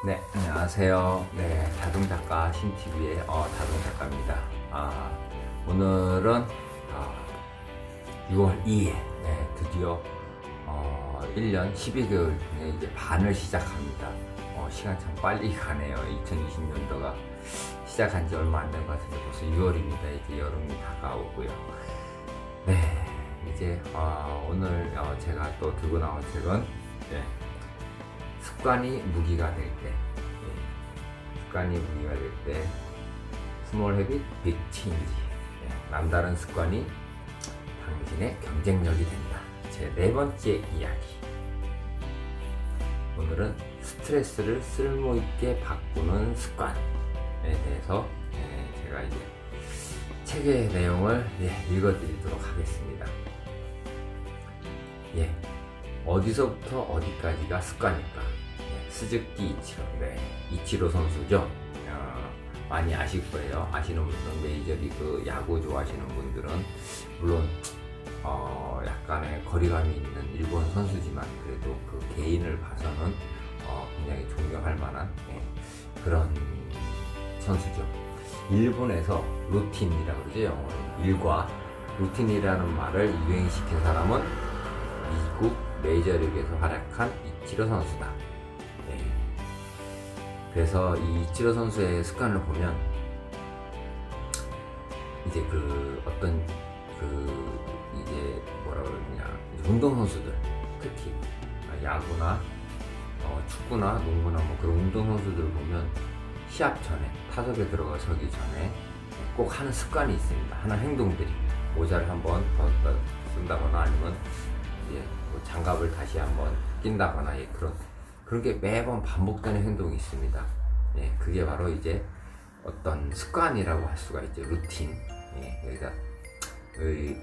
네, 안녕하세요. 네, 다동작가 신TV의 다동작가입니다. 오늘은 6월 2일, 네, 드디어 1년 12개월 중에 이제 반을 시작합니다. 시간 참 빨리 가네요. 2020년도가 시작한 지 얼마 안 된 것 같은데 벌써 6월입니다. 이제 여름이 다가오고요. 네, 이제 오늘 제가 또 들고 나온 책은 습관이 무기가 될 때, 습관이 무기가 될 때, 스몰 헤빗 빅 체인지, 남다른 습관이 당신의 경쟁력이 된다. 제 네 번째 이야기. 오늘은 스트레스를 쓸모있게 바꾸는 습관에 대해서 제가 이제 책의 내용을 읽어드리도록 하겠습니다. 어디서부터 어디까지가 습관일까? 스즈키 이치로, 이치로 선수죠. 많이 아실 거예요. 아시는 분들은 메이저리그 야구 좋아하시는 분들은 물론 약간의 거리감이 있는 일본 선수지만 그래도 그 개인을 봐서는 굉장히 존경할 만한 그런 선수죠. 일본에서 루틴이라고 그러죠. 영어로 일과 루틴이라는 말을 유행시킨 사람은 미국 메이저리그에서 활약한 이치로 선수다. 그래서 이 이치로 선수의 습관을 보면 이제 이제 뭐라 그러냐, 운동 선수들, 특히 야구나 축구나 농구나 뭐 그런 운동 선수들을 보면 시합 전에, 타석에 들어가기 전에 꼭 하는 습관이 있습니다. 하는 행동들이, 모자를 한번 더 쓴다거나 아니면 이제 뭐 장갑을 다시 한번 낀다거나 그런 게 매번 반복되는 행동이 있습니다. 그게 바로 이제 어떤 습관이라고 할 수가 있죠. 루틴. 그러니까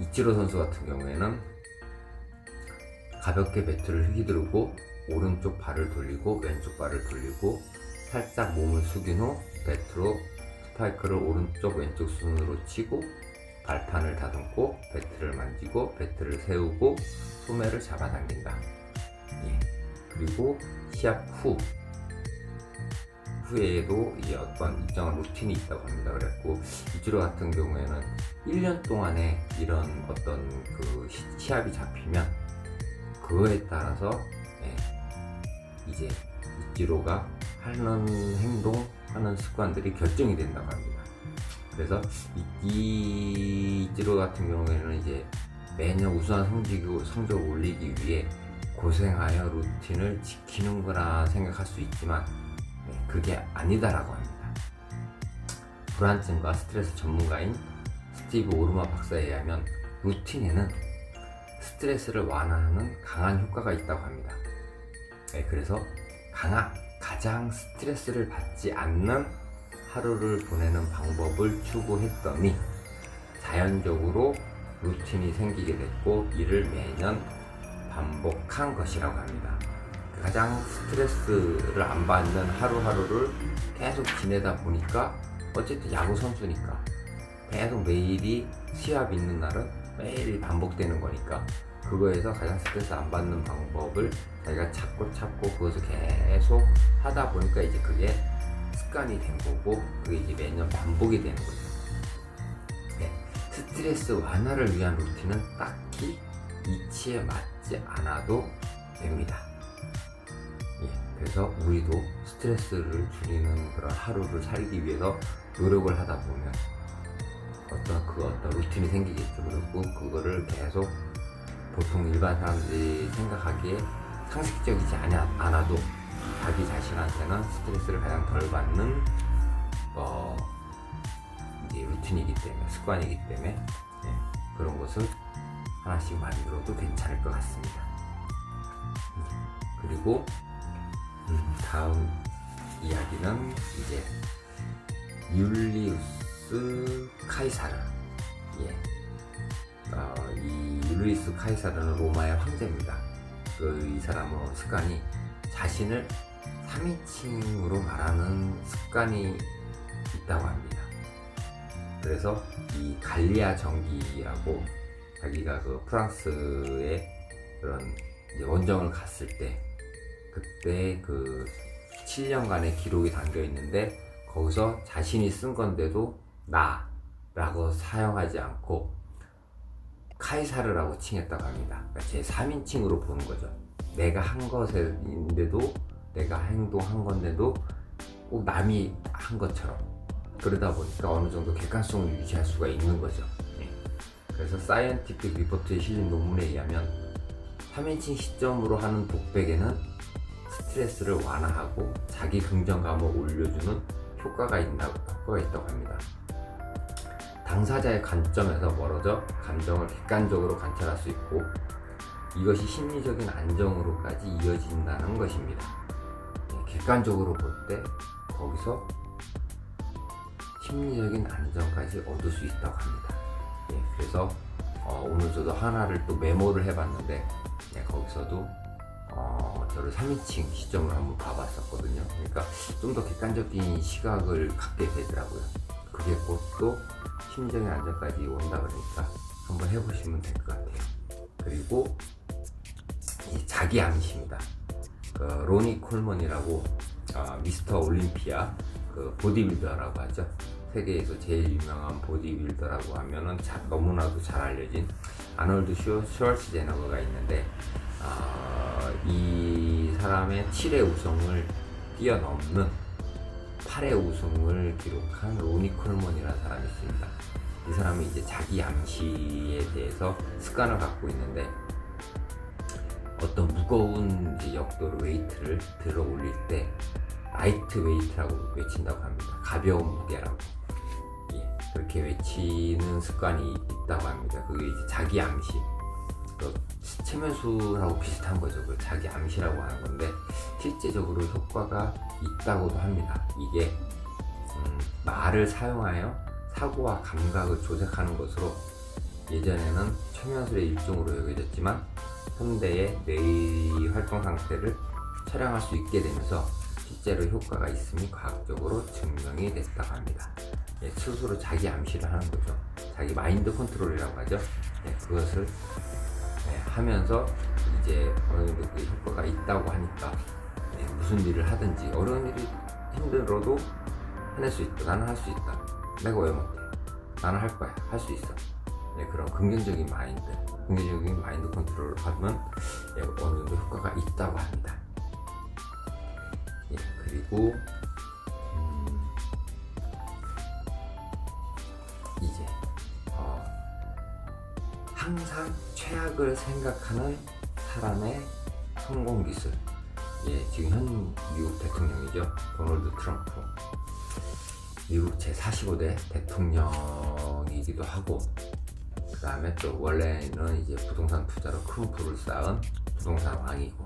이치로 선수 같은 경우에는 가볍게 배트를 휘두르고 오른쪽 발을 돌리고 왼쪽 발을 돌리고 살짝 몸을 숙인 후 배트로 스파이크를 오른쪽 왼쪽 순으로 치고 발판을 다듬고 배트를 만지고 배트를 세우고 소매를 잡아당긴다. 그리고 시합 후에도 이제 어떤 일정한 루틴이 있다고 합니다. 그래갖고 이치로 같은 경우에는 1년 동안에 이런 어떤 그 시합이 잡히면 그거에 따라서 이제 이치로가 하는 행동, 하는 습관들이 결정이 된다고 합니다. 그래서 이치로 같은 경우에는 이제 매년 우수한 성적을 올리기 위해 고생하여 루틴을 지키는구나 생각할 수 있지만 그게 아니다라고 합니다. 불안증과 스트레스 전문가인 스티브 오르마 박사에 의하면 루틴에는 스트레스를 완화하는 강한 효과가 있다고 합니다. 그래서 가장 스트레스를 받지 않는 하루를 보내는 방법을 추구했더니 자연적으로 루틴이 생기게 됐고 이를 매년 반복한 것이라고 합니다. 가장 스트레스를 안 받는 하루하루를 계속 지내다 보니까 어쨌든 야구 선수니까 계속 매일이 시합 있는 날은 매일 반복되는 거니까 그거에서 가장 스트레스 안 받는 방법을 자기가 찾고 그것을 계속 하다 보니까 이제 그게 습관이 된 거고 그게 이제 매년 반복이 되는 거죠. 스트레스 완화를 위한 루틴은 딱히 이치에 맞지 않아도 됩니다. 그래서 우리도 스트레스를 줄이는 그런 하루를 살기 위해서 노력을 하다 보면 어떤 루틴이 생기겠죠. 그리고 그거를 계속 보통 일반 사람들이 생각하기에 상식적이지 않아도 자기 자신한테는 스트레스를 가장 덜 받는 이제 루틴이기 때문에, 습관이기 때문에 그런 것을 하나씩 만들어도 괜찮을 것 같습니다. 그리고 다음 이야기는 이제 율리우스 카이사르. 이 율리우스 카이사르는 로마의 황제입니다. 이 사람은 습관이 자신을 3인칭으로 말하는 습관이 있다고 합니다. 그래서 이 갈리아 정기라고 자기가 그 프랑스의 그런 이제 원정을 갔을 때 그때 그 7년간의 기록이 담겨 있는데 거기서 자신이 쓴 건데도 나라고 사용하지 않고 카이사르라고 칭했다고 합니다. 그러니까 제 3인칭으로 보는 거죠. 내가 한 것인데도, 내가 행동한 건데도 꼭 남이 한 것처럼, 그러다 보니까 어느 정도 객관성을 유지할 수가 있는 거죠. 그래서 사이언티픽 리포트에 실린 논문에 의하면 3인칭 시점으로 하는 독백에는 스트레스를 완화하고 자기 긍정감을 올려주는 효과가 있다고 합니다. 당사자의 관점에서 멀어져 감정을 객관적으로 관찰할 수 있고 이것이 심리적인 안정으로까지 이어진다는 것입니다. 객관적으로 볼 때 거기서 심리적인 안정까지 얻을 수 있다고 합니다. 그래서 오늘 저도 하나를 또 메모를 해봤는데 거기서도 저를 3인칭 시점으로 한번 봐봤었거든요. 그러니까 좀 더 객관적인 시각을 갖게 되더라고요. 그게 곧 또 심리적인 안정까지 온다 그러니까 한번 해보시면 될 것 같아요. 그리고 이 자기 암시입니다. 로니 콜먼이라고 미스터 올림피아 보디빌더라고 하죠. 세계에서 제일 유명한 보디빌더라고 하면은 너무나도 잘 알려진 아놀드 슈왈츠제네거가 있는데 이 사람의 7회 우승을 뛰어넘는 8회 우승을 기록한 로니 콜먼이라는 사람이 있습니다. 이 사람이 이제 자기 암시에 대해서 습관을 갖고 있는데 어떤 무거운 이제 역도로 웨이트를 들어 올릴 때 라이트 웨이트라고 외친다고 합니다. 가벼운 무게라고. 그렇게 외치는 습관이 있다고 합니다. 그게 이제 자기 암시. 체면수라고 비슷한 거죠. 자기 암시라고 하는 건데 실제적으로 효과가 있다고도 합니다. 이게 말을 사용하여 사고와 감각을 조작하는 것으로 예전에는 최면술의 일종으로 여겨졌지만 현대의 뇌의 활동 상태를 촬영할 수 있게 되면서 실제로 효과가 있음이 과학적으로 증명이 됐다고 합니다. 스스로 자기 암시를 하는 거죠. 자기 마인드 컨트롤이라고 하죠. 그것을 하면서 이제 어느 정도 그 효과가 있다고 하니까 무슨 일을 하든지 어려운 일이 힘들어도 해낼 수 있다. 나는 할 수 있다. 내가 왜 못해? 나는 할 거야. 할 수 있어. 그런 긍정적인 마인드 컨트롤을 하면 어느 정도 효과가 있다고 합니다. 그리고 이제 항상 최악을 생각하는 사람의 성공 기술. 지금 현 미국 대통령이죠. 도널드 트럼프. 미국 제45대 대통령이기도 하고, 그 다음에 또 원래는 이제 부동산 투자로 큰 부를 쌓은 부동산 왕이고,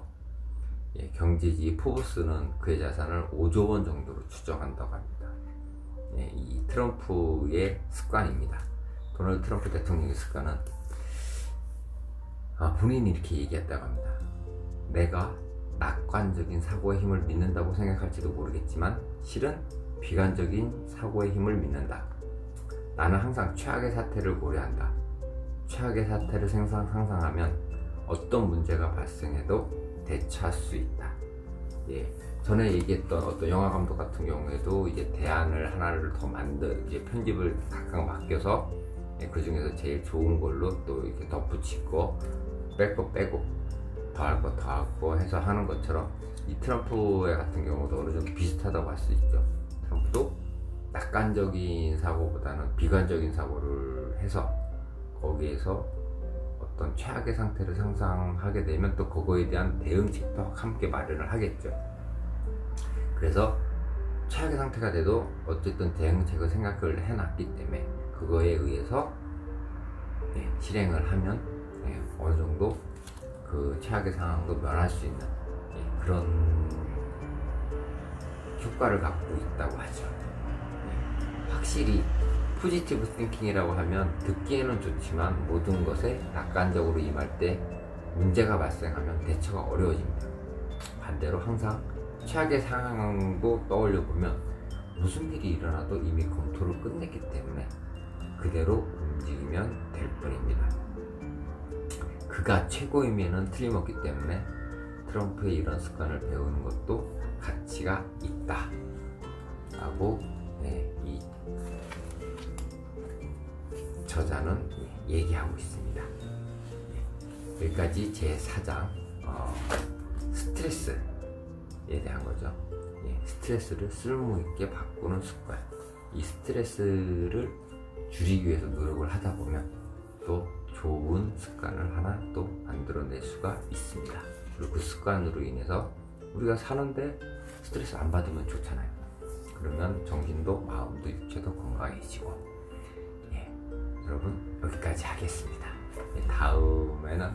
경제지 포브스는 그의 자산을 5조 원 정도로 추정한다고 합니다. 이 트럼프의 습관입니다. 도널드 트럼프 대통령의 습관은 본인이 이렇게 얘기했다고 합니다. 내가 낙관적인 사고의 힘을 믿는다고 생각할지도 모르겠지만 실은 비관적인 사고의 힘을 믿는다. 나는 항상 최악의 사태를 고려한다. 최악의 사태를 상상하면 어떤 문제가 발생해도 대처할 수 있다. 전에 얘기했던 어떤 영화 감독 같은 경우에도 이제 대안을 하나를 더 이제 편집을 각각 맡겨서 그 중에서 제일 좋은 걸로 또 이렇게 덧붙이고 뺄 거 빼고 더할 거 더하고 해서 하는 것처럼 이 트럼프의 같은 경우도 어느 정도 비슷하다고 할 수 있죠. 트럼프도 낙관적인 사고보다는 비관적인 사고를 해서 거기에서 어떤 최악의 상태를 상상하게 되면 또 그거에 대한 대응책도 함께 마련을 하겠죠. 그래서 최악의 상태가 돼도 어쨌든 대응책을 생각을 해놨기 때문에 그거에 의해서 실행을 하면 어느 정도 그 최악의 상황도 면할 수 있는 그런 효과를 갖고 있다고 하죠. 확실히 포지티브 띵킹이라고 하면 듣기에는 좋지만 모든 것에 낙관적으로 임할 때 문제가 발생하면 대처가 어려워집니다. 반대로 항상 최악의 상황도 떠올려 보면 무슨 일이 일어나도 이미 검토를 끝냈기 때문에 그대로 움직이면 될 뿐입니다. 그가 최고임에는 틀림없기 때문에 트럼프의 이런 습관을 배우는 것도 같이 가치가 있다 라고 이 저자는 얘기하고 있습니다. 여기까지 제 4장 스트레스에 대한 거죠. 스트레스를 쓸모있게 바꾸는 습관. 이 스트레스를 줄이기 위해서 노력을 하다 보면 또 좋은 습관을 하나 또 만들어낼 수가 있습니다. 그리고 그 습관으로 인해서 우리가 사는데 스트레스 안 받으면 좋잖아요. 그러면 정신도 마음도 육체도 건강해지고. 여러분 여기까지 하겠습니다. 다음에는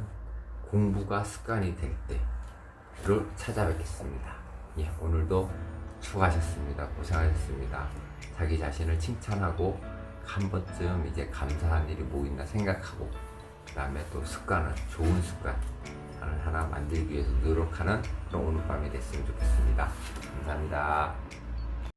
공부가 습관이 될 때를 찾아뵙겠습니다. 오늘도 수고하셨습니다. 고생하셨습니다. 자기 자신을 칭찬하고 한 번쯤 이제 감사한 일이 뭐 있나 생각하고, 그 다음에 또 습관을, 좋은 습관을 하나 만들기 위해서 노력하는 그런 오늘 밤이 됐으면 좋겠습니다. 감사합니다.